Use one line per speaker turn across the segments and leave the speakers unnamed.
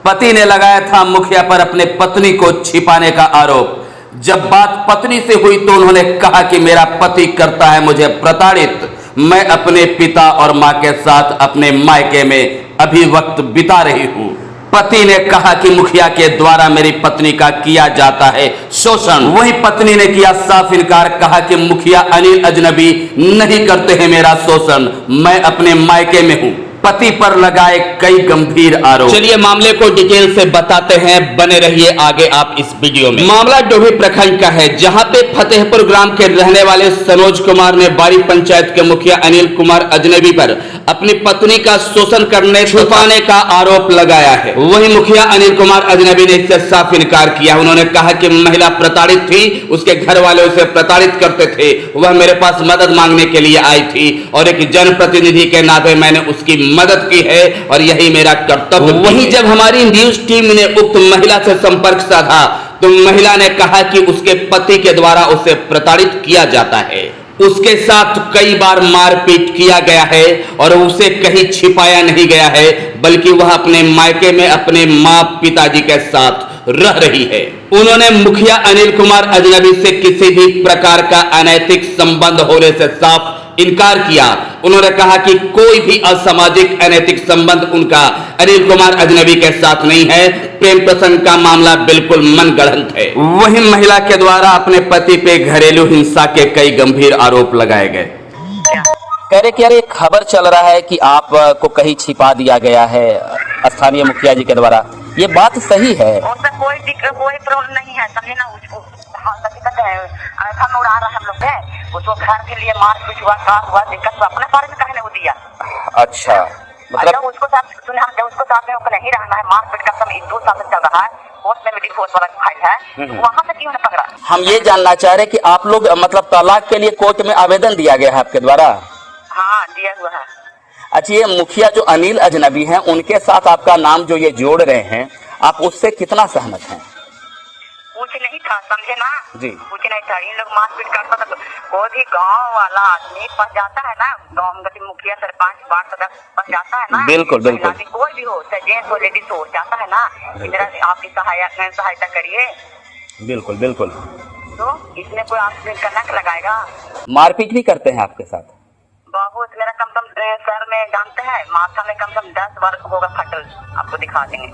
पति ने लगाया था मुखिया पर अपने पत्नी को छिपाने का आरोप। जब बात पत्नी से हुई तो उन्होंने कहा कि मेरा पति करता है मुझे प्रताड़ित। मैं अपने पिता और मां के साथ अपने मायके में अभी वक्त बिता रही हूं। पति ने कहा कि मुखिया के द्वारा मेरी पत्नी का किया जाता है शोषण। वहीं पत्नी ने किया साफ इनकार, कहा कि मुखिया अनिल अजनबी नहीं करते हैं मेरा शोषण, मैं अपने मायके में हूं। पति पर लगाए कई गंभीर आरोप। चलिए मामले को डिटेल से बताते हैं, बने रहिए आगे आप इस वीडियो में। मामला डोभी प्रखंड का है, जहां पे फतेहपुर ग्राम के रहने वाले सनोज कुमार ने बाड़ी पंचायत के मुखिया अनिल कुमार अजनबी पर अपनी पत्नी का शोषण करने छुपाने का आरोप लगाया है। वहीं मुखिया अनिल कुमार अजनबी ने इससे साफ इनकार किया। उन्होंने कहा कि महिला प्रताड़ित थी, उसके घर वाले उसे प्रताड़ित करते थे, वह मेरे पास मदद मांगने के लिए आई थी और एक जनप्रतिनिधि के नाते मैंने उसकी मदद की है और यही मेरा कर्तव्य। वहीं जब हमारी न्यूज टीम ने उक्त महिला से संपर्क साधा तो महिला ने कहा कि उसके पति के द्वारा उसे प्रताड़ित किया जाता है, उसके साथ कई बार मारपीट किया गया है और उसे कहीं छिपाया नहीं गया है, बल्कि वह अपने मायके में अपने मां पिताजी के साथ रह रही है। उन्होंने मुखिया अनिल कुमार अजनबी से किसी भी प्रकार का अनैतिक संबंध होने से साफ इनकार किया। उन्होंने कहा कि कोई भी असामाजिक अनैतिक संबंध उनका अनिल कुमार अजनबी के साथ नहीं है। प्रेम प्रसंग का मामला बिल्कुल मनगढ़ंत है। वहीं महिला के द्वारा अपने पति पे घरेलू हिंसा के कई गंभीर आरोप लगाए गए। कह रहे कि यार एक खबर चल रहा है कि आपको कहीं छिपा दिया गया है स्थानीय मुखिया जी के द्वारा, ये बात सही है?
कोई प्रॉब्लम नहीं है, समझे ना। उसको दिक्कत है, हम उड़ा रहे हम लोग है, उसको घर के लिए मारपीट हुआ, का हुआ, दिक्कत हुआ, अपने बारे में कहने वो दिया।
अच्छा, मतलब
उसको साथ सुने, हम उसको साथ में नहीं रहना है, मारपीट का समय 2 साल से चल रहा है, कोर्ट में भी डिवोर्स वाला फाइल है, वहाँ से क्यों नहीं पकड़ा?
हम ये जानना चाह रहे कि आप लोग मतलब तलाक के लिए कोर्ट में आवेदन दिया गया है आपके द्वारा?
हाँ, दिया हुआ है।
अच्छा, ये मुखिया जो अनिल अजनबी हैं उनके साथ आपका नाम जो ये जोड़ रहे हैं, आप उससे कितना सहमत हैं?
कुछ नहीं था, समझे ना
जी,
कुछ नहीं था। इन लोग मारपीट करता था, कोई भी गांव वाला आदमी फंस जाता है ना, गांव में मुखिया सरपंच वार्ड सदस्य फंस जाता है ना,
बिल्कुल बिल्कुल,
कोई भी हो, चाहे जेंट्स हो लेडीज हो, जाता है ना, इधर आपकी सहायता करिए।
बिल्कुल बिल्कुल।
तो इसमें कोई आपसे कनक लगाएगा?
मारपीट भी करते हैं आपके साथ?
बहुत, मेरा कम से कम सर में जानते हैं, माथा में कम से कम 10 बार होगा फटल, आपको दिखा देंगे।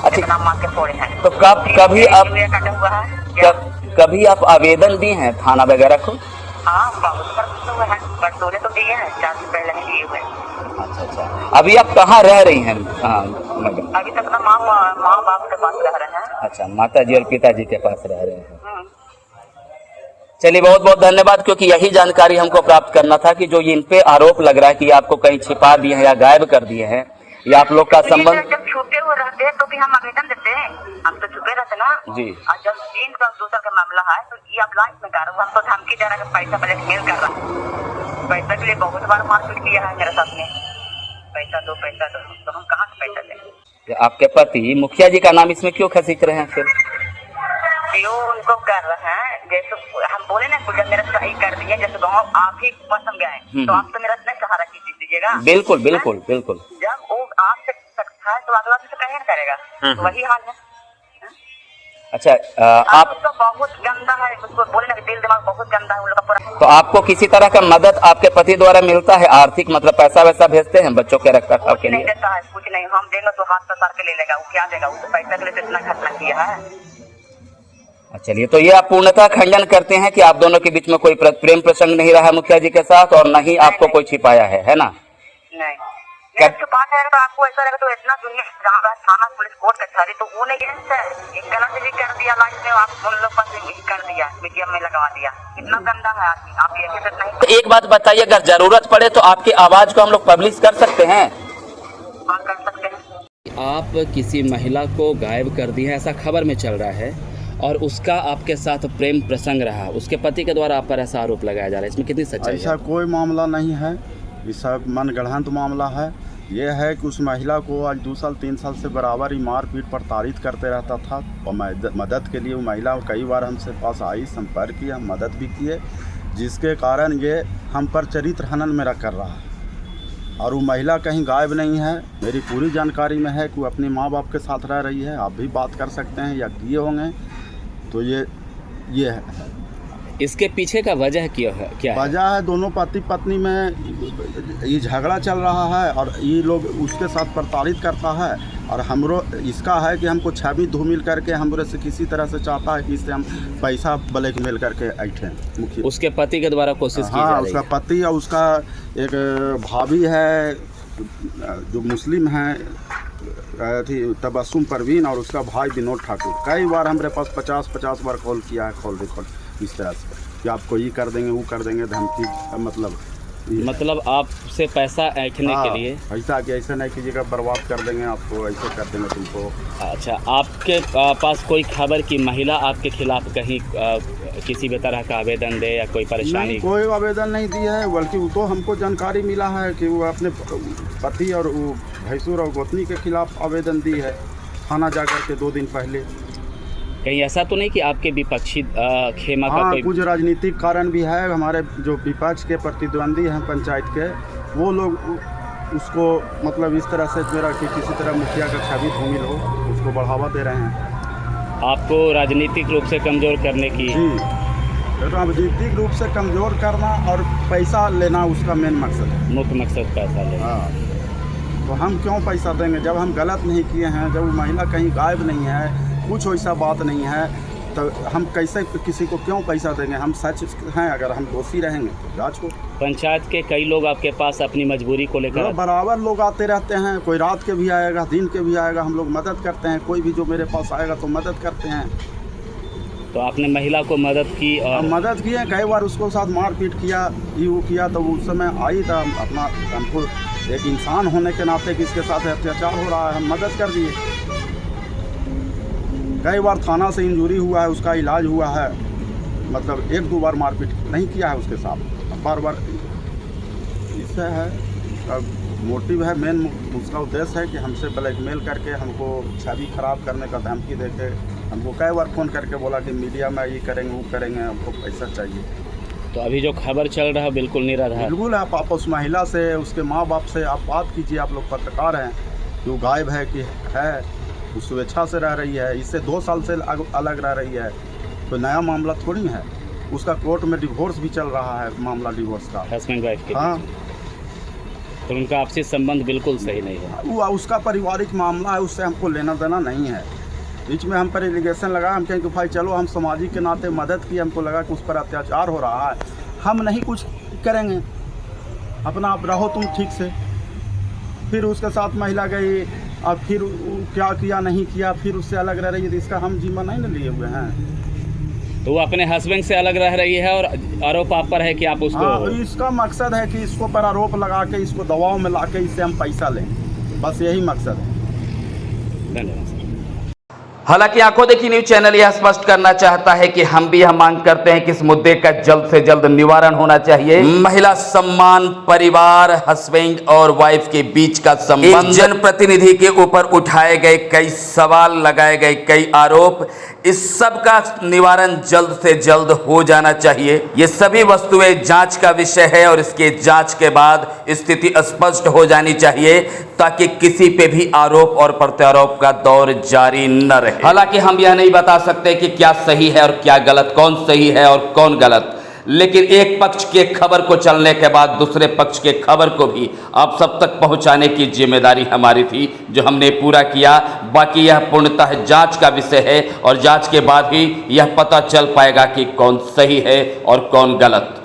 अच्छा,
मार के फोड़े हैं।
तो कभी आप
हुआ है,
कभी आप आवेदन दिए हैं थाना वगैरह को?
हाँ, बहुत बार हुए हैं, बरसों तो दिए हैं, 4 दिन पहले ही दिए हुए।
अच्छा अच्छा, अभी आप कहाँ रह रही हैं?
अभी तक ना माँ बाप के पास रह रहे हैं।
अच्छा, माता जी और पिताजी के पास रह रहे हैं। चलिए, बहुत बहुत धन्यवाद, क्योंकि यही जानकारी हमको प्राप्त करना था कि जो इन पे आरोप लग रहा है कि आपको कहीं छिपा दिए हैं या गायब कर दिए हैं, या आप लोग का संबंध।
जब छुपे हुए रहते हैं तो भी हम आवेदन देते हैं, हम तो छुपे रहते ना
जी।
और जब 3 साल 2 साल का मामला है तो ये आप लाइफ में कर रहे हो, हम तो धमकी दे रहे हैं, पैसा ब्लैकमेल कर रहा है, पैसा के लिए बहुत बार मारपीट किया है मेरे साथ में, पैसा दो, तो हम कहाँ से पैसा दें?
आपके पति मुखिया जी का नाम इसमें क्यों खसीट रहे हैं फिर?
जो उनको कर रहे हैं, जैसे हम बोले ना, कुछ मेरा सही कर दिए, जैसे गाँव आप ही पसंद गए तो आप तो मेरा नहीं सहारा कीजिएगा। बिल्कुल
बिल्कुल बिल्कुल।
जब वो आपसे सकता है तो अगला से कहीं नहीं करेगा, वही हाल है।
अच्छा, आप
तो बहुत गंदा है, उसको बोलने का दिल दिमाग बहुत गंदा है उन लोग का पूरा।
तो आपको किसी तरह का मदद आपके पति द्वारा मिलता है, आर्थिक मतलब पैसा वैसा भेजते हैं बच्चों के रखरखाव के लिए?
नहीं देता है, कुछ नहीं, हम देंगे तो हाथ पसार के ले लेगा, वो क्या देगा, वो तो पैसा के लिए इतना खर्चा किया है।
चलिए, तो ये आप पूर्णतः खंडन करते हैं कि आप दोनों के बीच में कोई प्रेम प्रसंग नहीं रहा मुखिया जी के साथ, और न ही आपको कोई छिपाया है ना?
नहीं, छुपा जाएगा तो आपको ऐसा रहेगा, तो इतना दुनिया थाना पुलिस कोर्ट कचहरी, तो वो नहीं है, एक गलत भी कर दिया लाइफ में, आप उन लोग पर कर दिया, मीडिया में लगवा दिया, इतना गंदा है आदमी, आप ये नहीं।
तो एक बात बताइए, अगर जरूरत पड़े तो आपकी आवाज को हम लोग पब्लिश कर सकते हैं?
हाँ, कर सकते हैं।
आप किसी महिला को गायब कर दी है, ऐसा खबर में चल रहा है, और उसका आपके साथ प्रेम प्रसंग रहा, उसके पति के द्वारा आप पर ऐसा आरोप लगाया जा रहा है, इसमें कितनी सच्चाई है?
ऐसा कोई मामला नहीं है, ये सब मनगढ़ंत मामला है। ये है कि उस महिला को आज 2 साल 3 साल से बराबर ही मारपीट प्रताड़ित करते रहता था, और मदद के लिए वो महिला कई बार हमसे पास आई, संपर्क किया, मदद भी किए, जिसके कारण ये हम पर चरित्र हनन मेरा कर रहा है। और वो महिला कहीं गायब नहीं है। मेरी पूरी जानकारी में है कि वो अपने माँ बाप के साथ रह रही है। आप भी बात कर सकते हैं या किए होंगे। तो ये है।
इसके पीछे का वजह क्या है?
वजह है दोनों पति पत्नी में ये झगड़ा चल रहा है और ये लोग उसके साथ प्रताड़ित करता है। और हमरो इसका है कि हमको छवि धूमिल करके हमरे से किसी तरह से चाहता है कि इससे हम पैसा ब्लैकमेल करके ऐठें मुखिया।
उसके पति के द्वारा कोशिश की जा रही
उसका
है।
पति और उसका एक भाभी है जो मुस्लिम है, थी तबस्सुम परवीन, और उसका भाई विनोद ठाकुर। कई बार हमारे पास 50 बार कॉल किया है, कॉल रिकॉर्ड इस तरह से कि आपको ये कर देंगे वो कर देंगे, धमकी। मतलब
आपसे पैसा ऐंठने के लिए?
ऐसा कि ऐसा नहीं कीजिएगा, बर्बाद कर देंगे आपको, ऐसे कर देंगे तुमको।
अच्छा, आपके पास कोई खबर कि महिला आपके खिलाफ कहीं किसी भी तरह का आवेदन दे या कोई परेशानी?
नहीं, कोई आवेदन नहीं दी है, बल्कि वो तो हमको जानकारी मिला है कि वो अपने पति और वो भैंसुर और गोतनी के खिलाफ आवेदन दी है थाना जाकर के 2 दिन पहले।
कहीं ऐसा तो नहीं कि आपके विपक्षी खेमा का कोई?
कुछ राजनीतिक कारण भी है। हमारे जो विपक्ष के प्रतिद्वंदी हैं पंचायत के, वो लोग उसको मतलब इस तरह से मेरा कि किसी तरह मुखिया का छवि धूमिल हो, उसको बढ़ावा दे रहे हैं।
आपको राजनीतिक रूप से कमज़ोर करने की?
जी, राजनीतिक रूप से कमज़ोर करना और पैसा लेना उसका मेन मकसद है।
मुख्य मकसद पैसा लेना।
तो हम क्यों पैसा देंगे जब हम गलत नहीं किए हैं, जब वो महिला कहीं गायब नहीं है, कुछ वैसा बात नहीं है, तो हम कैसे किसी को क्यों पैसा देंगे? हम सच हैं, अगर हम दोषी रहेंगे तो जांच को।
पंचायत के कई लोग आपके पास अपनी मजबूरी को लेकर
बराबर लोग आते रहते हैं, कोई रात के भी आएगा, दिन के भी आएगा, हम लोग मदद करते हैं। कोई भी जो मेरे पास आएगा तो मदद करते हैं।
तो आपने महिला को मदद की? और
मदद किए, कई बार उसको साथ मारपीट किया, ये वो किया, तो उस समय आई था अपना, हमको एक इंसान होने के नाते कि इसके साथ अत्याचार हो रहा है, हम मदद कर दिए। कई बार थाना से इंजरी हुआ है, उसका इलाज हुआ है, मतलब 1-2 बार मारपीट नहीं किया है उसके साथ, बार इससे है। अब मोटिव है, मेन उसका उद्देश्य है कि हमसे ब्लैकमेल करके हमको छवि खराब करने का धमकी देके हमको कई बार फ़ोन करके बोला कि मीडिया में ये करेंगे वो करेंगे, हमको पैसा चाहिए।
तो अभी जो खबर चल रहा है बिल्कुल निराधार?
बिल्कुल। आप उस महिला से, उसके माँ बाप से आप बात कीजिए। आप लोग पत्रकार हैं कि वो गायब है कि है, वो स्वेच्छा से रह रही है, इससे 2 साल से अलग रह रही है, तो नया मामला थोड़ी है। उसका कोर्ट में डिवोर्स भी चल रहा है, मामला डिवोर्स का,
हस्बैंड वाइफ के।
हाँ,
तो उनका आपसी संबंध बिल्कुल सही नहीं है।
वो उसका पारिवारिक मामला है, उससे हमको लेना देना नहीं है। बीच में हम पर एलिगेशन लगा, हम कहें कि भाई चलो हम सामाजिक के नाते मदद की, हमको लगा कि उस पर अत्याचार हो रहा है, हम नहीं कुछ करेंगे, अपना आप रहो तुम ठीक से। फिर उसके साथ महिला गई, अब फिर क्या किया नहीं किया, फिर उससे अलग रह रही है, तो इसका हम जिम्मा नहीं न लिए हुए हैं।
तो वो अपने हस्बैंड से अलग रह रही है और आरोप आप पर है कि आप उसको?
हाँ, इसका मकसद है कि इसको पर आरोप लगा के, इसको दबाव में ला के इससे हम पैसा लें, बस यही मकसद है।
धन्यवाद।
हालांकि आंखों देखी न्यूज चैनल यह स्पष्ट करना चाहता है कि हम भी यह मांग करते हैं कि इस मुद्दे का जल्द से जल्द निवारण होना चाहिए। महिला सम्मान, परिवार, हस्बैंड और वाइफ के बीच का संबंध, जनप्रतिनिधि के ऊपर उठाए गए कई सवाल, लगाए गए कई आरोप, इस सब का निवारण जल्द से जल्द हो जाना चाहिए। ये सभी वस्तुएं जांच का विषय है और इसके जांच के बाद स्थिति स्पष्ट हो जानी चाहिए, ताकि किसी पे भी आरोप और प्रत्यारोप का दौर जारी न रहे। हालांकि हम यह नहीं बता सकते कि क्या सही है और क्या गलत, कौन सही है और कौन गलत, लेकिन एक पक्ष के खबर को चलने के बाद दूसरे पक्ष के खबर को भी आप सब तक पहुंचाने की जिम्मेदारी हमारी थी, जो हमने पूरा किया। बाकी यह पूर्णतः जांच का विषय है और जांच के बाद ही यह पता चल पाएगा कि कौन सही है और कौन गलत।